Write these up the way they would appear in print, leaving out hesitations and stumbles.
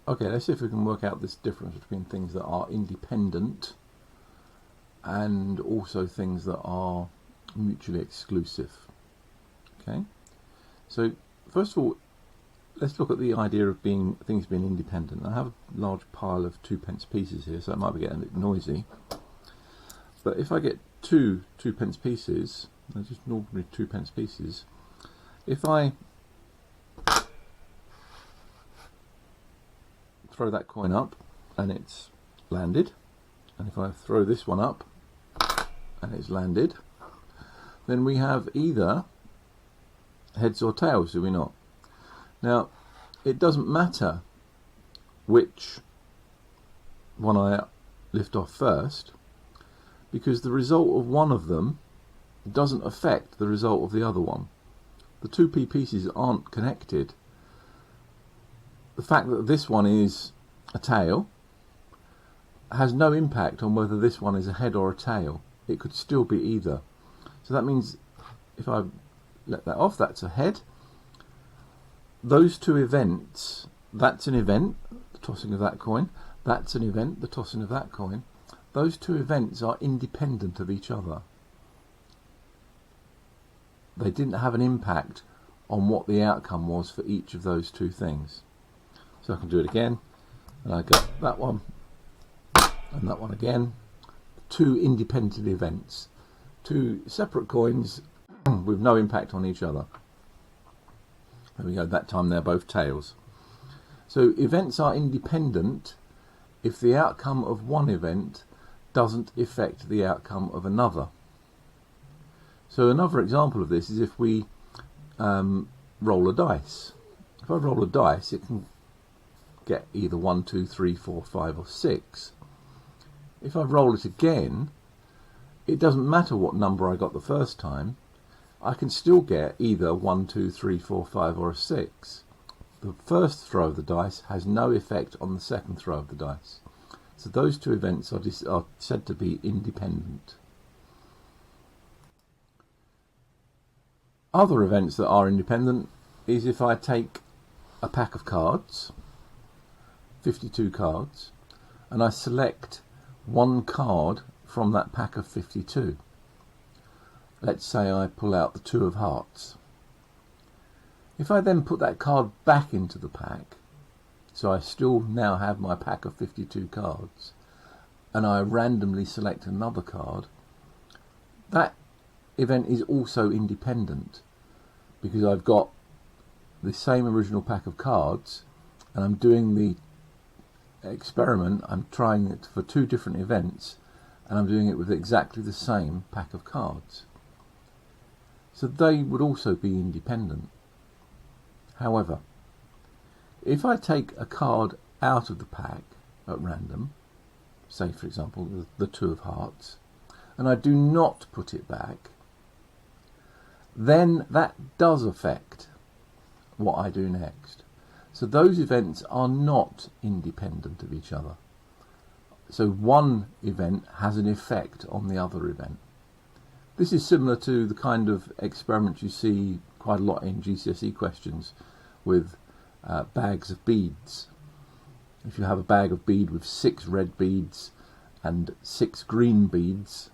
Okay, let's see if we can work out this difference between things that are independent and also things that are mutually exclusive. Okay, so first of all, let's look at the idea of things being independent. I have a large pile of 2p pieces here, so it might be getting a bit noisy. But if I get two 2p pieces, they're just ordinary 2p pieces, if I throw that coin up and it's landed, and if I throw this one up and it's landed, then we have either heads or tails, do we not? Now, it doesn't matter which one I lift off first, because the result of one of them doesn't affect the result of the other one. The 2p pieces aren't connected. The fact that this one is a tail has no impact on whether this one is a head or a tail. It could still be either. So that means if I let that off, that's a head. Those two events, that's an event, the tossing of that coin, that's an event, the tossing of that coin. Those two events are independent of each other. They didn't have an impact on what the outcome was for each of those two things. So I can do it again, and I got that one and that one again. Two independent events, two separate coins with no impact on each other. There we go, that time they're both tails. So events are independent if the outcome of one event doesn't affect the outcome of another. So another example of this is if we roll a dice. If I roll a dice, it can get either 1, 2, 3, 4, 5 or 6. If I roll it again, it doesn't matter what number I got the first time, I can still get either 1, 2, 3, 4, 5 or a 6. The first throw of the dice has no effect on the second throw of the dice. So those two events are said to be independent. Other events that are independent is if I take a pack of cards, 52 cards, and I select one card from that pack of 52. Let's say I pull out the 2 of hearts. If I then put that card back into the pack, so I still now have my pack of 52 cards, and I randomly select another card, that event is also independent, because I've got the same original pack of cards and I'm doing the experiment. I'm trying it for 2 different events and I'm doing it with exactly the same pack of cards. So they would also be independent. However, if I take a card out of the pack at random, say for example the 2 of hearts, and I do not put it back, then that does affect what I do next. So those events are not independent of each other. So one event has an effect on the other event. This is similar to the kind of experiment you see quite a lot in GCSE questions with bags of beads. If you have a bag of bead with 6 red beads and 6 green beads,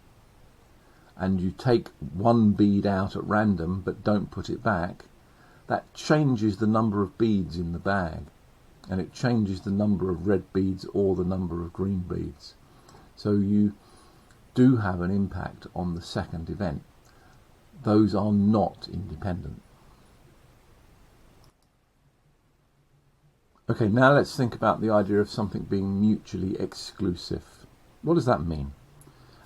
and you take one bead out at random but don't put it back, that changes the number of beads in the bag, and it changes the number of red beads or the number of green beads. So you do have an impact on the second event. Those are not independent. Okay, now let's think about the idea of something being mutually exclusive. What does that mean?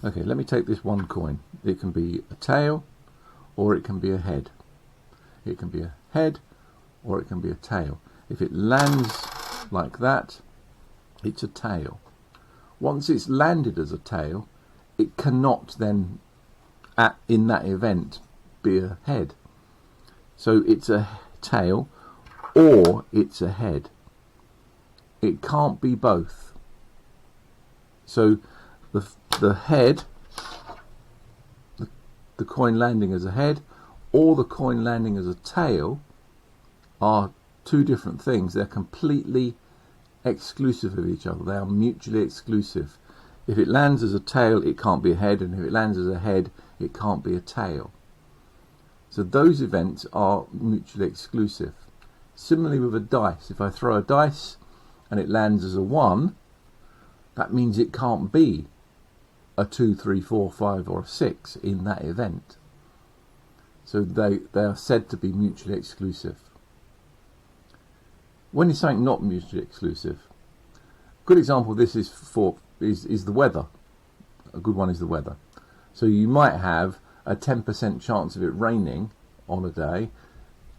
Okay, let me take this one coin. It can be a tail or it can be a head. It can be a head or it can be a tail. If it lands like that, it's a tail. Once it's landed as a tail, it cannot then, in that event, be a head. So it's a tail or it's a head. It can't be both. So the head, the coin landing as a head, or the coin landing as a tail are 2 different things. They're completely exclusive of each other. They are mutually exclusive. If it lands as a tail, it can't be a head, and if it lands as a head, it can't be a tail. So those events are mutually exclusive. Similarly with a dice, if I throw a dice and it lands as a 1, that means it can't be a 2, 3, 4, 5 or a 6 in that event. So they are said to be mutually exclusive. When is something not mutually exclusive? A good example of this is the weather. A good one is the weather. So you might have a 10% chance of it raining on a day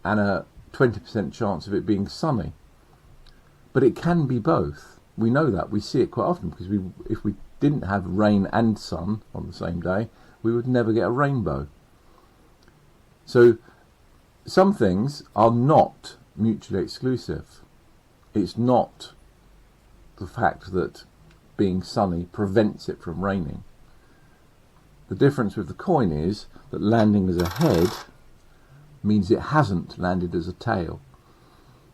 and a 20% chance of it being sunny. But it can be both. We know that. We see it quite often because if we didn't have rain and sun on the same day, we would never get a rainbow. So some things are not mutually exclusive. It's not the fact that being sunny prevents it from raining. The difference with the coin is that landing as a head means it hasn't landed as a tail.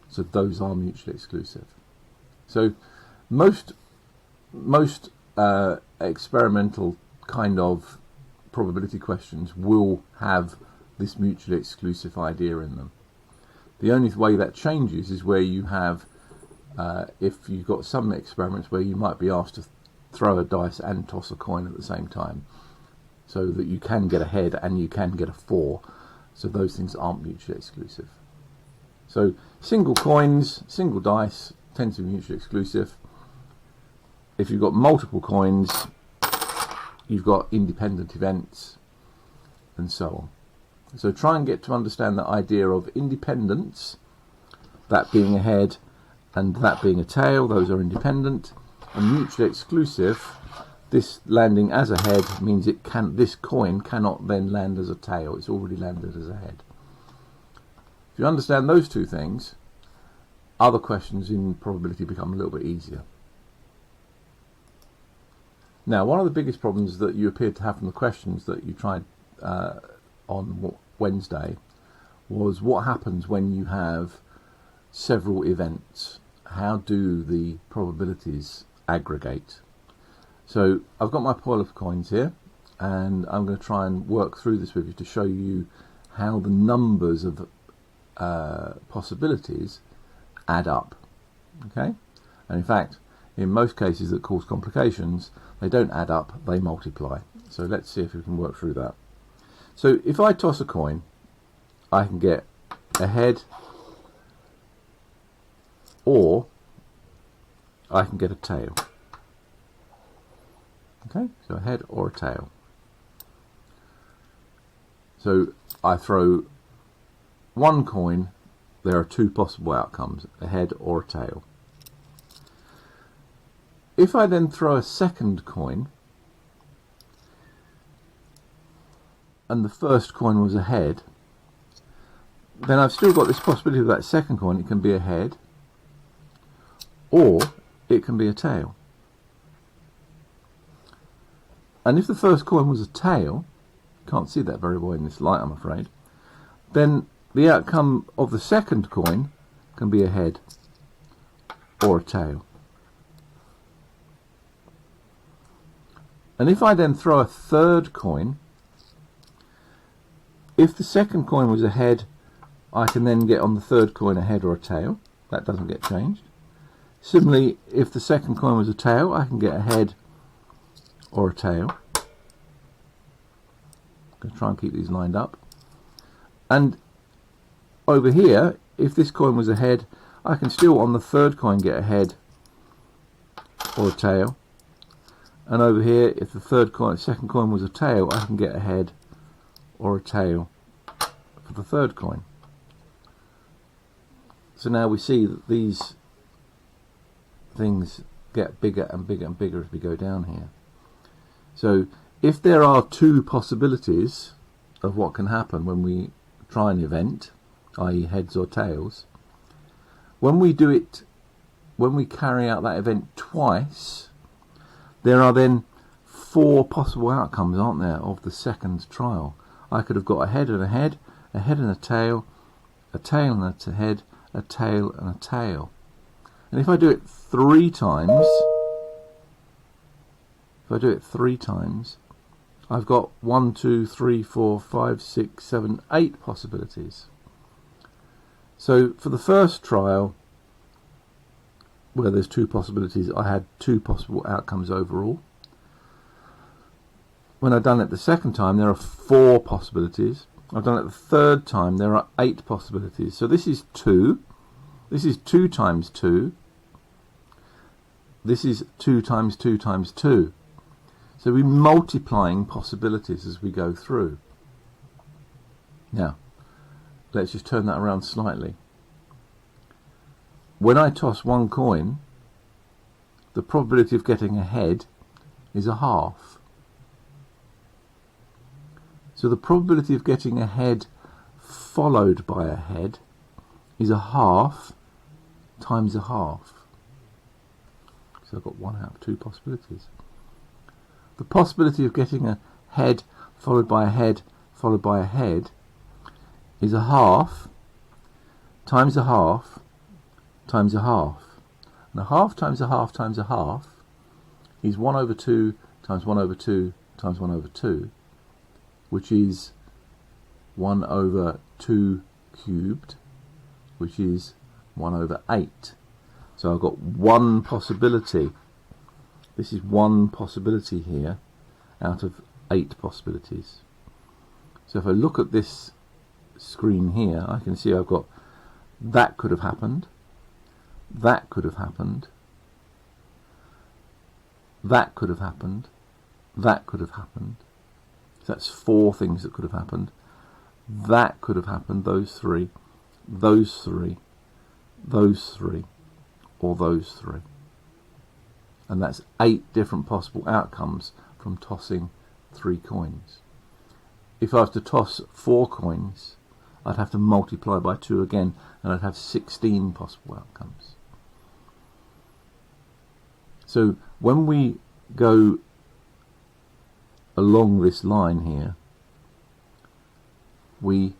So those are mutually exclusive. So most experimental kind of probability questions will have this mutually exclusive idea in them. The only way that changes is where you have, if you've got some experiments where you might be asked to throw a dice and toss a coin at the same time, so that you can get a head and you can get a 4. So those things aren't mutually exclusive. So single coins, single dice tend to be mutually exclusive. If you've got multiple coins, you've got independent events and so on. So try and get to understand the idea of independence, that being a head and that being a tail, those are independent, and mutually exclusive, this landing as a head means this coin cannot then land as a tail, it's already landed as a head. If you understand those two things, other questions in probability become a little bit easier. Now, one of the biggest problems that you appeared to have from the questions that you tried on Wednesday was what happens when you have several events. How do the probabilities aggregate? So I've got my pile of coins here, and I'm going to try and work through this with you to show you how the numbers of possibilities add up. Okay, and in fact, in most cases that cause complications, they don't add up, they multiply. So let's see if we can work through that. So if I toss a coin, I can get a head or I can get a tail. Okay, so a head or a tail. So I throw one coin, there are two possible outcomes, a head or a tail. If I then throw a second coin, and the first coin was a head, then I've still got this possibility of that second coin, it can be a head, or it can be a tail. And if the first coin was a tail, can't see that very well in this light I'm afraid, then the outcome of the second coin can be a head or a tail. And if I then throw a third coin, if the second coin was a head, I can then get on the third coin a head or a tail. That doesn't get changed. Similarly, if the second coin was a tail, I can get a head or a tail. I'm going to try and keep these lined up. And over here, if this coin was a head, I can still on the third coin get a head or a tail. And over here, if the second coin was a tail, I can get a head or a tail for the third coin. So now we see that these things get bigger and bigger and bigger as we go down here. So if there are two possibilities of what can happen when we try an event, i.e. heads or tails, when we carry out that event twice, there are then 4 possible outcomes, aren't there, of the second trial. I could have got a head and a head and a tail and a head, a tail and a tail. And if I do it 3 times, I've got 1, 2, 3, 4, 5, 6, 7, 8 possibilities. So for the first trial, where there's 2 possibilities, I had 2 possible outcomes overall. When I've done it the second time, there are 4 possibilities. I've done it the third time, there are 8 possibilities. So this is 2. This is 2 times 2. This is 2 times 2 times 2. So we're multiplying possibilities as we go through. Now, let's just turn that around slightly. When I toss 1 coin, the probability of getting a head is a half. So the probability of getting a head followed by a head is a half times a half. So I've got 1 out of 2 possibilities. The possibility of getting a head followed by a head followed by a head is a half times a half times a half. And a half times a half times a half is 1 over 2 times 1 over 2 times 1 over 2, which is 1 over 2 cubed, which is 1 over 8. So I've got 1 possibility. This is 1 possibility here out of 8 possibilities. So if I look at this screen here, I can see I've got that could have happened, that could have happened, that could have happened, that could have happened. So that's 4 things that could have happened. That could have happened, those 3, those 3, those 3, or those 3. And that's 8 different possible outcomes from tossing 3 coins. If I was to toss 4 coins, I'd have to multiply by 2 again, and I'd have 16 possible outcomes. So when we go along this line here, we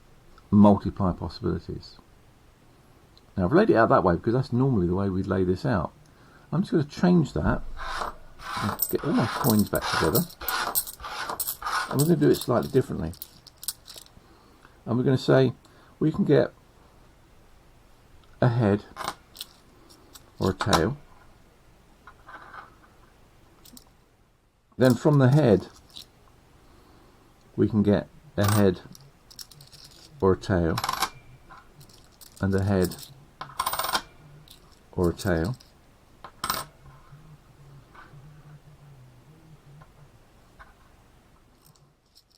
multiply possibilities. Now I've laid it out that way because that's normally the way we'd lay this out. I'm just going to change that and get all my coins back together, and we're going to do it slightly differently. And we're going to say we can get a head or a tail. Then from the head we can get a head or a tail, and a head or a tail.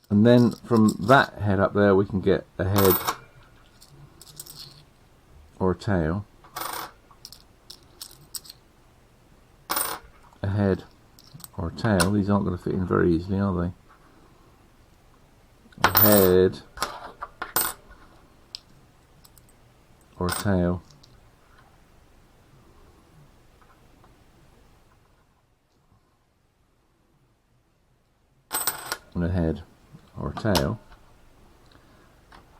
And then from that head up there we can get a head or a tail, a head or a tail. These aren't going to fit in very easily, are they? A head or a tail, and a head or a tail,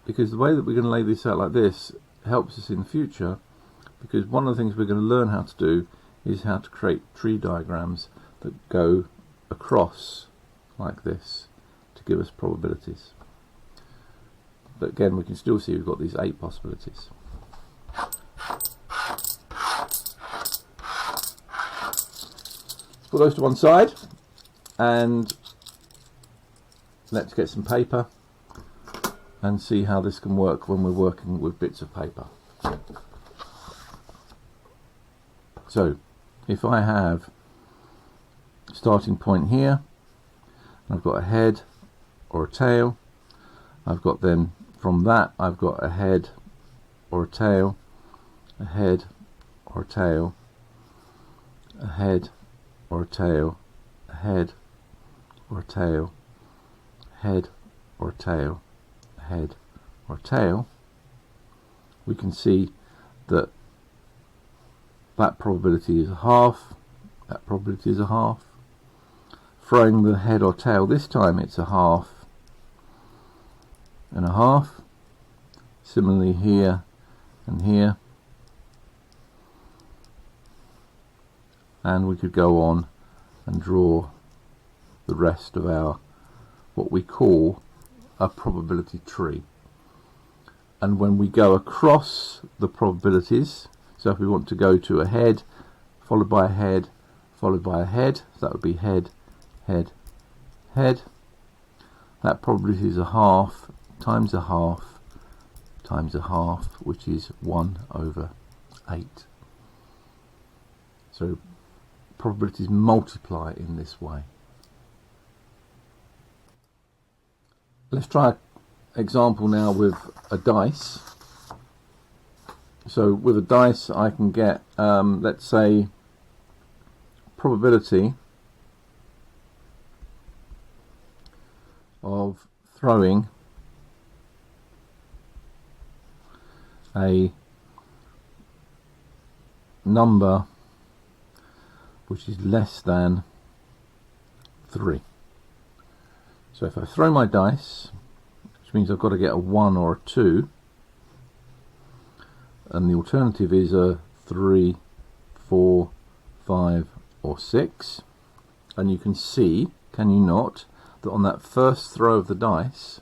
because the way that we're going to lay this out like this helps us in the future, because one of the things we're going to learn how to do is how to create tree diagrams that go across like this to give us probabilities. But again, we can still see we've got these 8 possibilities. Put those to one side, and let's get some paper and see how this can work when we're working with bits of paper. So if I have a starting point here, I've got a head or a tail, I've got then from that I've got a head or a tail, a head or a tail, a head or a tail, a head or a tail, head or a tail, a head or a tail, we can see that that probability is a half, that probability is a half. Throwing the head or tail this time, it's a half and a half. Similarly here and here. and we could go on and draw the rest of our what we call a probability tree. And when we go across the probabilities, so if we want to go to a head followed by a head followed by a head, so that would be head, head, head, that probability is a half times a half times a half, which is 1/8. So probabilities multiply in this way. Let's try an example now with a dice. So with a dice I can get, let's say, probability of throwing a number which is less than 3. So if I throw my dice, which means I've got to get a 1 or a 2, and the alternative is a 3, 4, 5 or 6, and you can see, can you not, that on that first throw of the dice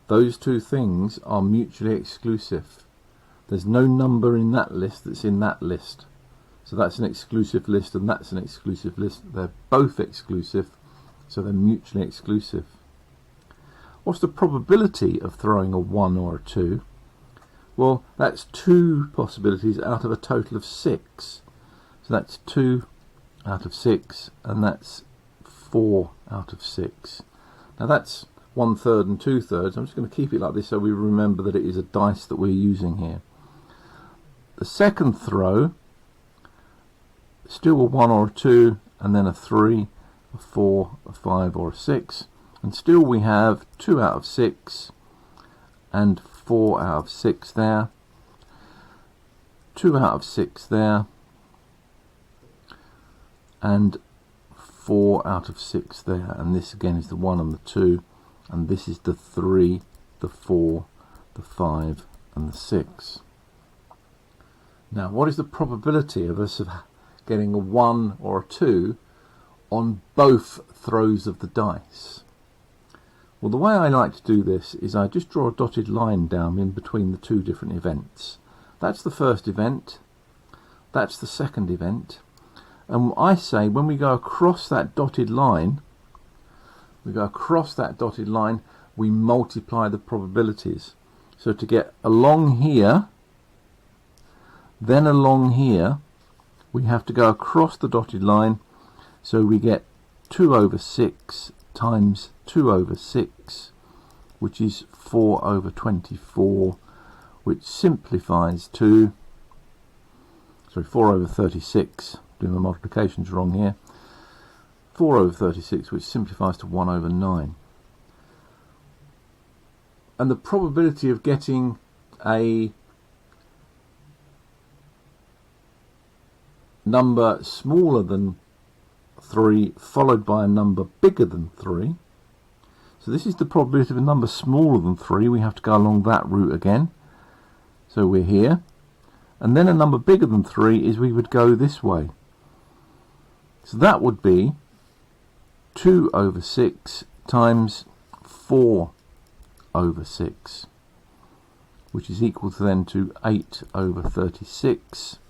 those two things are mutually exclusive. There's no number in that list that's in that list. So that's an exclusive list and that's an exclusive list. They're both exclusive, so they're mutually exclusive. What's the probability of throwing a 1 or a 2? Well, that's 2 possibilities out of a total of 6. So that's 2 out of 6, and that's 4 out of 6. Now that's 1/3 and 2/3. I'm just going to keep it like this so we remember that it is a dice that we're using here. The second throw, still a 1 or a 2, and then a 3, a 4, a 5 or a 6, and still we have 2 out of 6 and 4 out of 6 there, 2 out of 6 there, and 4 out of 6 there, and this again is the 1 and the 2, and this is the 3, the 4, the 5 and the 6. Now what is the probability of us getting a 1 or a 2 on both throws of the dice? Well, the way I like to do this is I just draw a dotted line down in between the two different events. That's the first event, that's the second event, and I say when we go across that dotted line, we multiply the probabilities. So to get along here, then along here, we have to go across the dotted line, so we get 2/6 times 2/6, which is 4/24, which simplifies to 4/36, doing my multiplications wrong here, 4/36, which simplifies to 1/9. And the probability of getting a number smaller than 3 followed by a number bigger than 3, so this is the probability of a number smaller than 3. We have to go along that route again, so we're here, and then a number bigger than 3 is we would go this way, so that would be 2/6 times 4/6, which is equal to then to 8/36,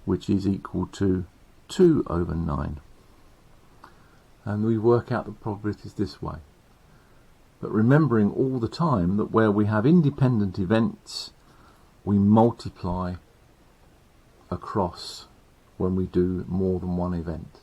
which is equal to 2/9. And we work out the probabilities this way. But remembering all the time that where we have independent events, we multiply across when we do more than one event.